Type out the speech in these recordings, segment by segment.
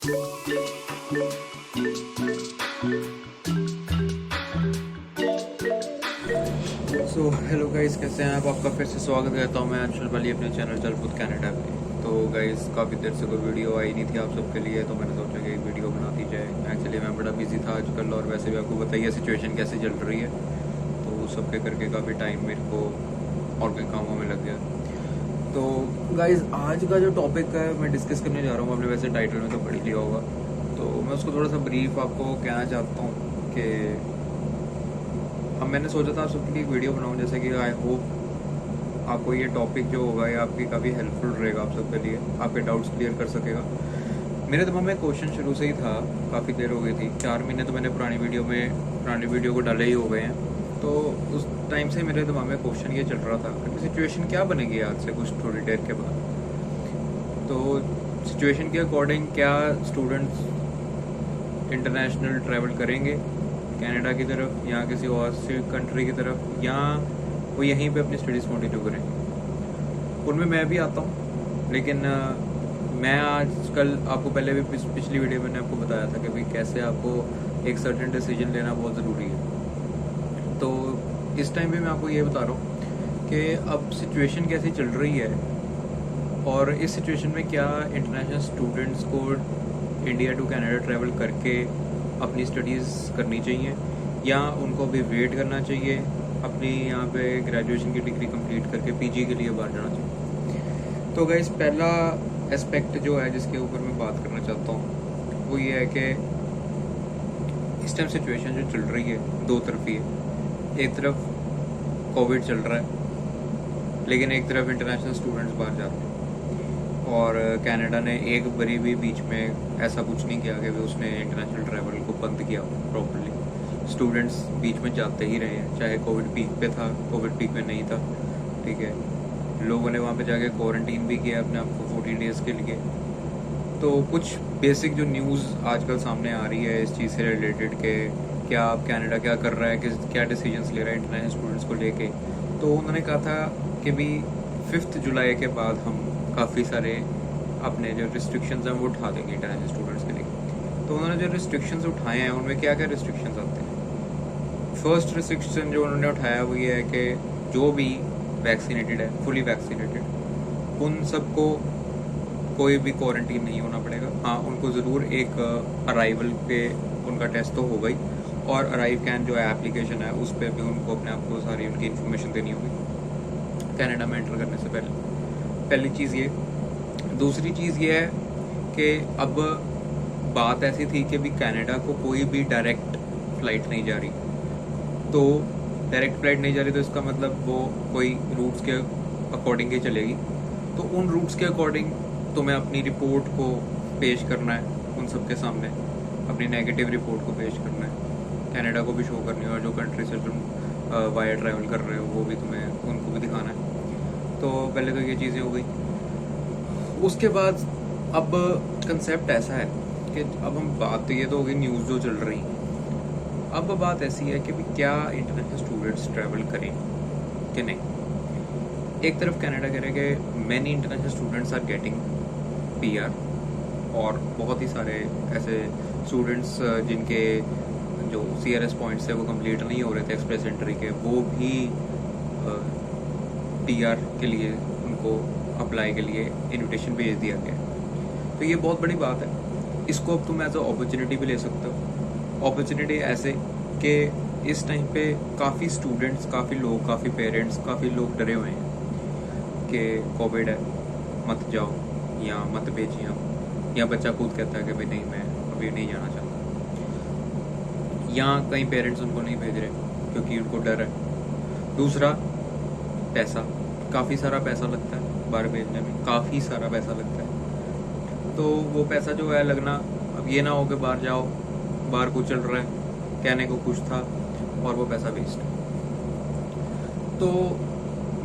So hello guys, कैसे हैं आप? आपका फिर से स्वागत करता हूँ मैं अंशुल वाली अपने चैनल चलपुत कनाडा पे। तो गाइस, काफ़ी देर से कोई वीडियो आई नहीं थी आप सबके लिए, तो मैंने सोचा कि एक वीडियो बना दी जाए। एक्चुअली मैं बड़ा बिजी था आजकल, और वैसे भी आपको बताइए सिचुएशन कैसे चल रही है, तो सबके करके काफ़ी टाइम मेरे को और कई कामों में लग गया। तो गाइस, आज का जो टॉपिक है मैं डिस्कस करने जा रहा हूँ, आपने वैसे टाइटल में तो पढ़ लिया होगा, तो मैं उसको थोड़ा सा ब्रीफ आपको कहना चाहता हूँ कि अब मैंने सोचा था आप सबके लिए एक वीडियो बनाऊं, जैसे कि आई होप आपको ये टॉपिक जो होगा ये आपकी काफ़ी हेल्पफुल रहेगा, आप सबके लिए आपके डाउट्स क्लियर कर सकेगा। मेरे दिमाग में क्वेश्चन शुरू से ही था, काफ़ी देर हो गई थी, 4 महीने तो मैंने पुरानी वीडियो को डाले ही हो गए हैं। तो उस टाइम से मेरे दिमाग में क्वेश्चन ये चल रहा था कि सिचुएशन क्या बनेगी आज से कुछ थोड़ी देर के बाद। तो सिचुएशन के अकॉर्डिंग क्या स्टूडेंट्स इंटरनेशनल ट्रैवल करेंगे कनाडा की तरफ, या किसी और कंट्री की तरफ, या वो यहीं पे अपनी स्टडीज़ कंटिन्यू करेंगे। उनमें मैं भी आता हूँ, लेकिन मैं आजकल आपको पहले भी पिछली वीडियो में मैंने आपको बताया था कि भाई कैसे आपको एक सर्टेन डिसीजन लेना बहुत ज़रूरी है। तो इस टाइम पे मैं आपको ये बता रहा हूँ कि अब सिचुएशन कैसी चल रही है, और इस सिचुएशन में क्या इंटरनेशनल स्टूडेंट्स को इंडिया टू कनाडा ट्रैवल करके अपनी स्टडीज़ करनी चाहिए, या उनको अभी वेट करना चाहिए अपनी यहाँ पे ग्रेजुएशन की डिग्री कंप्लीट करके पीजी के लिए बाहर जाना चाहिए। तो गाइस, पहला एस्पेक्ट जो है जिसके ऊपर मैं बात करना चाहता हूँ वो ये है कि इस टाइम सिचुएशन जो चल रही है दो तरफी है। एक तरफ कोविड चल रहा है, लेकिन एक तरफ इंटरनेशनल स्टूडेंट्स बाहर जाते हैं, और कनाडा ने एक बारी भी बीच में ऐसा कुछ नहीं किया कि भी उसने इंटरनेशनल ट्रैवल को बंद किया प्रॉपर्ली। स्टूडेंट्स बीच में जाते ही रहे हैं, चाहे कोविड पीक पे था, कोविड पीक में नहीं था, ठीक है। लोगों ने वहाँ पे जाके क्वारंटीन भी किया अपने आप को 14 डेज़ के लिए। तो कुछ बेसिक जो न्यूज़ आजकल सामने आ रही है इस चीज़ से रिलेटेड के क्या अब कनाडा क्या कर रहा है, क्या डिसीजंस ले रहा है इंटरनेशनल स्टूडेंट्स को लेके। तो उन्होंने कहा था कि भी 5 जुलाई के बाद हम काफ़ी सारे अपने जो रिस्ट्रिक्शंस हैं वो उठा देंगे इंटरनेशनल स्टूडेंट्स के लिए। तो उन्होंने जो रिस्ट्रिक्शंस उठाए हैं उनमें क्या क्या रिस्ट्रिक्शंस आते हैं। फर्स्ट रिस्ट्रिक्शन जो उन्होंने उठाया वो ये है कि जो भी वैक्सीनेटेड है, फुली वैक्सीनेटेड, उन सबको कोई भी क्वारंटीन नहीं होना पड़ेगा। हाँ, उनको ज़रूर एक अराइवल पे उनका टेस्ट तो होगा ही, और अराइव कैन जो है एप्लीकेशन है उस पर भी उनको अपने आप को सारी उनकी इन्फॉर्मेशन देनी होगी कनाडा में एंटर करने से पहली चीज़ ये। दूसरी चीज़ ये है कि अब बात ऐसी थी कि भी कनाडा को कोई भी डायरेक्ट फ़्लाइट नहीं जा रही। तो डायरेक्ट फ़्लाइट नहीं जा रही तो इसका मतलब वो कोई रूट्स के अकॉर्डिंग ही चलेगी। तो उन रूट्स के अकॉर्डिंग तुम्हें अपनी रिपोर्ट को पेश करना है उन सब के सामने, अपनी नेगेटिव रिपोर्ट को पेश करना है, कनाडा को भी शो करनी है, और जो कंट्री से तुम वाया ट्रैवल कर रहे हो वो भी तुम्हें उनको भी दिखाना है। तो पहले तो ये चीज़ें हो गई। उसके बाद अब कंसेप्ट ऐसा है कि अब हम बात तो ये तो होगी न्यूज़ जो चल रही है। अब बात ऐसी है कि भी क्या इंटरनेशनल स्टूडेंट्स ट्रैवल करें कि नहीं। एक तरफ कनाडा कह रहे हैं कि many international students are getting PR, और बहुत ही सारे ऐसे स्टूडेंट्स जिनके जो सीआरएस पॉइंट्स है वो कंप्लीट नहीं हो रहे थे एक्सप्रेस एंट्री के, वो भी पीआर के लिए उनको अप्लाई के लिए इनविटेशन भेज दिया गया। तो ये बहुत बड़ी बात है। इसको अब तुम एज अ अपॉर्चुनिटी भी ले सकते हो। अपॉर्चुनिटी ऐसे कि इस टाइम पे काफ़ी स्टूडेंट्स, काफ़ी लोग, काफ़ी पेरेंट्स, काफ़ी लोग डरे हुए हैं कि कोविड है मत जाओ या मत भेजिए हम, या बच्चा खुद कहता है कि भाई नहीं मैं अभी नहीं जाना चाहता, या कई पेरेंट्स उनको नहीं भेज रहे क्योंकि उनको डर है। दूसरा, पैसा, काफ़ी सारा पैसा लगता है बाहर भेजने में, काफ़ी सारा पैसा लगता है। तो वो पैसा जो है लगना, अब ये ना हो कि बाहर जाओ, बाहर कुछ चल रहा है, कहने को कुछ था और वो पैसा वेस्ट। तो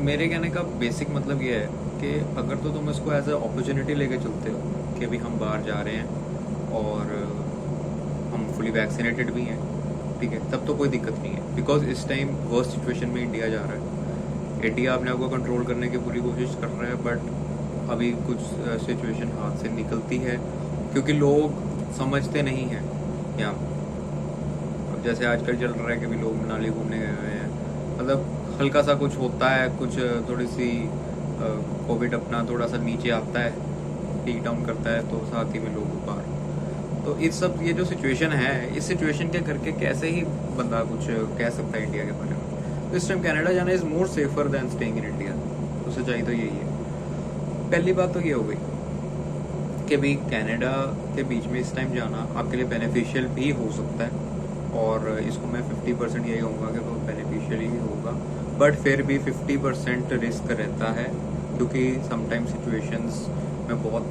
मेरे कहने का बेसिक मतलब ये है कि अगर तो तुम इसको एज ए अपॉर्चुनिटी लेके चलते हो कि भी हम बाहर जा रहे हैं और हम फुली वैक्सीनेटेड भी हैं, ठीक है, तब तो कोई दिक्कत नहीं है। बिकॉज इस टाइम वर्स्ट सिचुएशन में इंडिया जा रहा है। इंडिया अपने आप को कंट्रोल करने की पूरी कोशिश कर रहा है, बट अभी कुछ सिचुएशन हाथ से निकलती है क्योंकि लोग समझते नहीं हैं यहाँ। अब जैसे आजकल चल रहा है कि भी लोग मनाली घूमने गए हुए हैं, मतलब हल्का सा कुछ होता है, कुछ थोड़ी सी कोविड अपना थोड़ा सा नीचे आता है, पीक डाउन करता है, तो साथ ही में लोग ऊपर। तो इस सब ये जो सिचुएशन है, इस सिचुएशन के करके कैसे ही बंदा कुछ कह सकता है इंडिया के बारे में। तो इस टाइम कनाडा जाना is more safer than staying in India. तो सच्चाई तो यही है। पहली बात तो ये हो गई कि भाई कनाडा के बीच में इस टाइम जाना आपके लिए बेनिफिशियल भी हो सकता है, और इसको मैं 50% यही कहूँगा कि वो बेनिफिशियल ही होगा, बट फिर भी 50% रिस्क रहता है, क्योंकि समटाइम सिचुएशंस में बहुत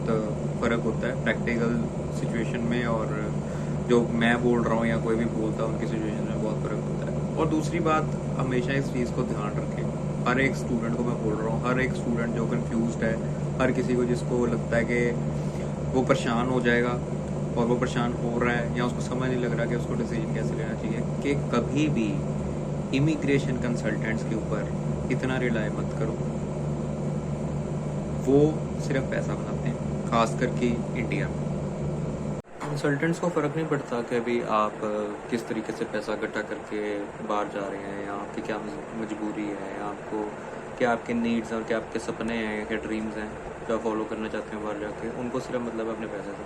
फ़र्क होता है प्रैक्टिकल सिचुएशन में, और जो मैं बोल रहा हूँ या कोई भी बोलता है उनकी सिचुएशन में बहुत फ़र्क होता है। और दूसरी बात, हमेशा इस चीज़ को ध्यान रखें, हर एक स्टूडेंट को मैं बोल रहा हूँ, हर एक स्टूडेंट जो कन्फ्यूज्ड है, हर किसी को जिसको लगता है कि वो परेशान हो जाएगा और वो परेशान हो रहा है या उसको समझ नहीं लग रहा कि उसको डिसीजन कैसे लेना चाहिए, कि कभी भी इमिग्रेशन कंसल्टेंट्स के ऊपर इतना रिलाय मत करो। वो सिर्फ पैसा बनाते हैं, खास करके इंडिया में। कंसल्टेंट्स को फ़र्क नहीं पड़ता कि अभी आप किस तरीके से पैसा इकट्ठा करके बाहर जा रहे हैं, या आपकी क्या मजबूरी है, या आपको क्या आपके नीड्स और क्या आपके सपने हैं, क्या ड्रीम्स हैं जो आप फॉलो करना चाहते हैं बाहर जाके। उनको सिर्फ मतलब अपने पैसे से,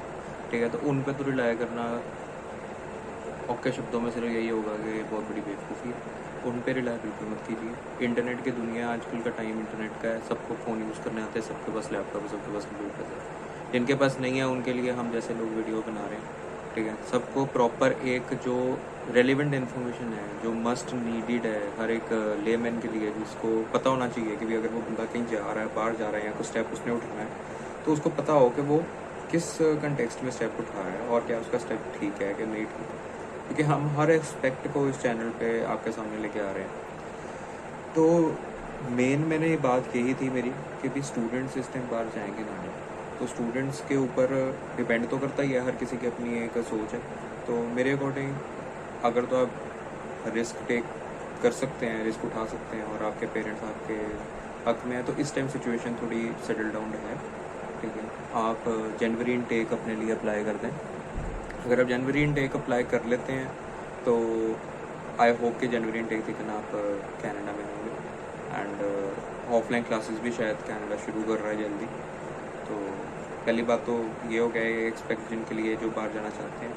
ठीक है। तो उन पर तो रिलाय करना औखे शब्दों में सिर्फ यही होगा कि बहुत बड़ी बेवकूफ़ी है। उन पर रिलाय बिल्कुल मत कीजिए। इंटरनेट की दुनिया, आजकल का टाइम इंटरनेट का है, सबको फ़ोन यूज़ करने आते हैं, सबके पास लैपटॉप है, सबके पास कंप्यूटर है। जिनके पास नहीं है उनके लिए हम जैसे लोग वीडियो बना रहे हैं, ठीक है। सबको प्रॉपर एक जो रेलिवेंट इन्फॉर्मेशन है, जो मस्ट नीडिड है हर एक लेमैन के लिए, जिसको पता होना चाहिए कि भी अगर वो बंदा कहीं जा रहा है, बाहर जा रहा है, या कुछ स्टेप उसने उठाना है, तो उसको पता हो कि वो किस कंटेक्स्ट में स्टेप उठा रहा है और क्या उसका स्टेप ठीक है कि नहीं ठीक है। क्योंकि हम हर एस्पेक्ट को इस चैनल पे आपके सामने लेके आ रहे हैं। तो मेन मैंने ये बात यही थी मेरी कि भी स्टूडेंट्स इस टाइम बाहर जाएंगे ना नहीं, तो स्टूडेंट्स के ऊपर डिपेंड तो करता ही है, हर किसी की अपनी एक सोच है। तो मेरे अकॉर्डिंग अगर तो आप रिस्क टेक कर सकते हैं, रिस्क उठा सकते हैं, और आपके पेरेंट्स आपके हक में है, तो इस टाइम सिचुएशन थोड़ी सेटल डाउन है, ठीक है। आप जनवरी इनटेक अपने लिए अप्लाई कर दें। अगर आप जनवरी इनटेक अप्लाई कर लेते हैं तो आई होप कि जनवरी इनटेक देखना आप कनाडा में होंगे। एंड ऑफलाइन क्लासेस भी शायद कनाडा शुरू कर रहा है जल्दी। तो पहली बात तो ये हो गया है एक्सपेक्ट जिनके लिए जो बाहर जाना चाहते हैं।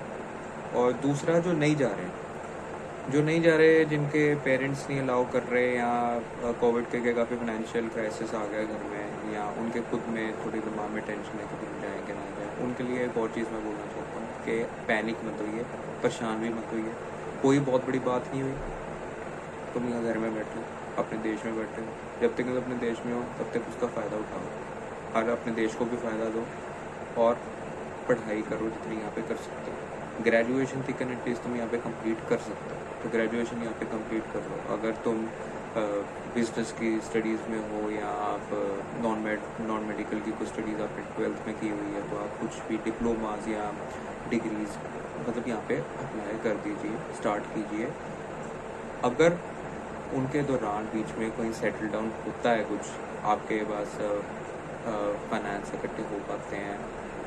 और दूसरा, जो नहीं जा रहे जिनके पेरेंट्स नहीं अलाउ कर रहे, या कोविड के काफ़ी फाइनेंशियल क्राइसिस आ गया घर में, या उनके खुद में थोड़ी दिमाग में टेंशन है कि हम जाएंगे ना जाए, उनके लिए एक और चीज़ मैं बोलना चाहता हूँ कि पैनिक मत होइए, परेशान भी मत होइए। कोई बहुत बड़ी बात नहीं हुई, तुम यहाँ घर में बैठे हो, अपने देश में बैठे हो, जब तक अपने देश में हो तब तक उसका फ़ायदा उठाओ, और अपने देश को भी फ़ायदा दो, और पढ़ाई करो जितनी यहाँ पे कर सकते हो। ग्रेजुएशन थी एटलीस्ट तुम यहाँ पे कंप्लीट कर सकते हो, तो ग्रेजुएशन यहाँ पे कंप्लीट कर लो। अगर तुम बिजनेस की स्टडीज़ में हो, या आप नॉन मेडिकल की कुछ स्टडीज़ आपने 12th में की हुई है, तो आप कुछ भी डिप्लोमाज या डिग्रीज मतलब यहाँ पे अप्लाई कर दीजिए, स्टार्ट कीजिए। अगर उनके दौरान बीच में कोई सेटल डाउन होता है, कुछ आपके पास फाइनेंस इकट्ठे हो पाते हैं,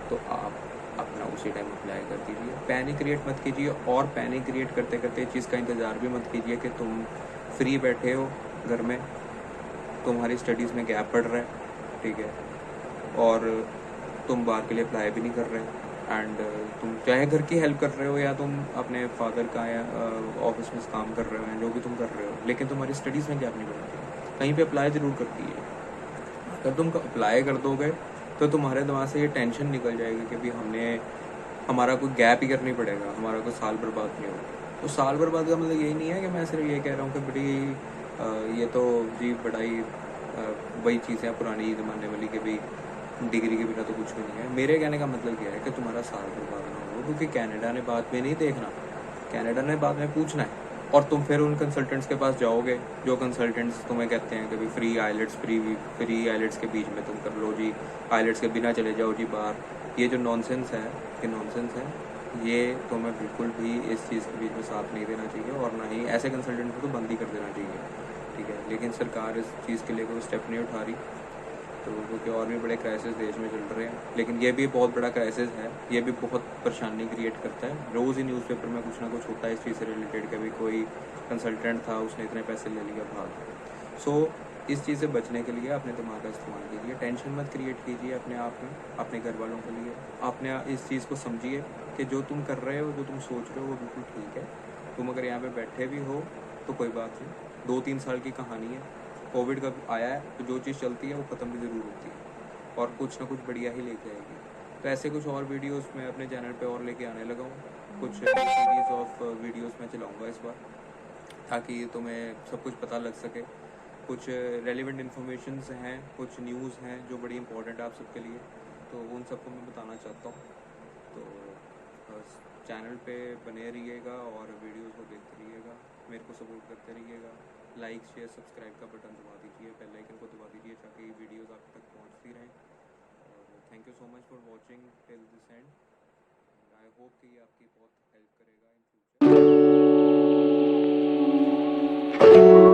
तो आप अपना उसी टाइम अप्लाई कर दीजिए। पैनिक क्रिएट मत कीजिए, और पैनिक क्रिएट करते करते चीज़ का इंतज़ार भी मत कीजिए कि तुम फ्री बैठे हो घर में, तुम्हारी स्टडीज़ में गैप पड़ रहा है, ठीक है, और तुम बाहर के लिए अप्लाई भी नहीं कर रहे, एंड तुम चाहे घर की हेल्प कर रहे हो, या तुम अपने फादर का या ऑफिस में काम कर रहे हो, या जो भी तुम कर रहे हो, लेकिन तुम्हारी स्टडीज़ में गैप नहीं पड़ रही, कहीं पे अप्लाई ज़रूर कर दीजिए। अगर तुम अप्लाई कर दोगे तो तुम्हारे दिमाग से ये टेंशन निकल जाएगी कि भी हमारा कोई गैप ही करनी पड़ेगा, हमारा कोई साल बर्बाद नहीं होगा। तो साल बर्बाद का मतलब यही नहीं है कि मैं सिर्फ ये कह रहा हूँ कि बड़ी ये तो जी बड़ा ही वही चीज़ें पुरानी ज़माने वाली कि भाई डिग्री के बिना तो कुछ भी नहीं है। मेरे कहने का मतलब क्या है कि तुम्हारा साल बर्बाद ना हो, क्योंकि कनाडा ने बाद में नहीं देखना, कनाडा ने बाद में पूछना है, और तुम फिर उन कंसल्टेंट्स के पास जाओगे जो कंसल्टेंट्स तुम्हें कहते हैं कि भाई फ्री आइलेट्स के बीच में तुम कर लो जी, आइलेट्स के बिना चले जाओ जी बाहर। ये जो नॉनसेंस है, ये तुम्हें बिल्कुल भी इस चीज़ के बीच में साथ नहीं देना चाहिए, और ना ही ऐसे कंसल्टेंट को तो बंद ही कर देना चाहिए, ठीक है। लेकिन सरकार इस चीज़ के लिए कोई स्टेप नहीं उठा रही, तो क्योंकि और भी बड़े क्राइसिस देश में चल रहे हैं, लेकिन ये भी बहुत बड़ा क्राइसिस है, ये भी बहुत परेशानी क्रिएट करता है। रोज़ ही न्यूज़पेपर में कुछ ना कुछ होता है इस चीज़ से रिलेटेड, कभी कोई कंसल्टेंट था उसने इतने पैसे ले लिया भाग। सो इस चीज़ से बचने के लिए अपने दिमाग का इस्तेमाल कीजिए, टेंशन मत क्रिएट कीजिए अपने आप में, अपने घर वालों के लिए। आपने इस चीज़ को समझिए कि जो तुम कर रहे हो, जो तुम सोच रहे हो वो बिल्कुल ठीक है। तुम अगर यहाँ पे बैठे भी हो तो कोई बात नहीं, 2-3 साल की कहानी है। कोविड का आया है तो जो चीज़ चलती है वो ख़त्म भी ज़रूर होती है और कुछ ना कुछ बढ़िया ही लेके आएगी। तो ऐसे कुछ और वीडियोस मैं अपने चैनल पे और लेके आने लगा हूँ, कुछ सीरीज़ ऑफ वीडियोस मैं चलाऊँगा इस बार, ताकि तुम्हें सब कुछ पता लग सके। कुछ रेलिवेंट इन्फॉर्मेशंस हैं, कुछ न्यूज़ हैं जो बड़ी इंपॉर्टेंट है आप सबके लिए, तो उन सबको मैं बताना चाहता हूँ। तो बस चैनल पे बने रहिएगा और वीडियोस को देखते रहिएगा, मेरे को सपोर्ट करते रहिएगा। लाइक शेयर सब्सक्राइब का बटन दबा दीजिए, बेल आइकन को दबा दीजिए ताकि वीडियोस आप तक पहुंचती रहें। और thank you so much for watching till this and, and I hope कि ये आपकी बहुत हेल्प करेगा इन फ्यूचर।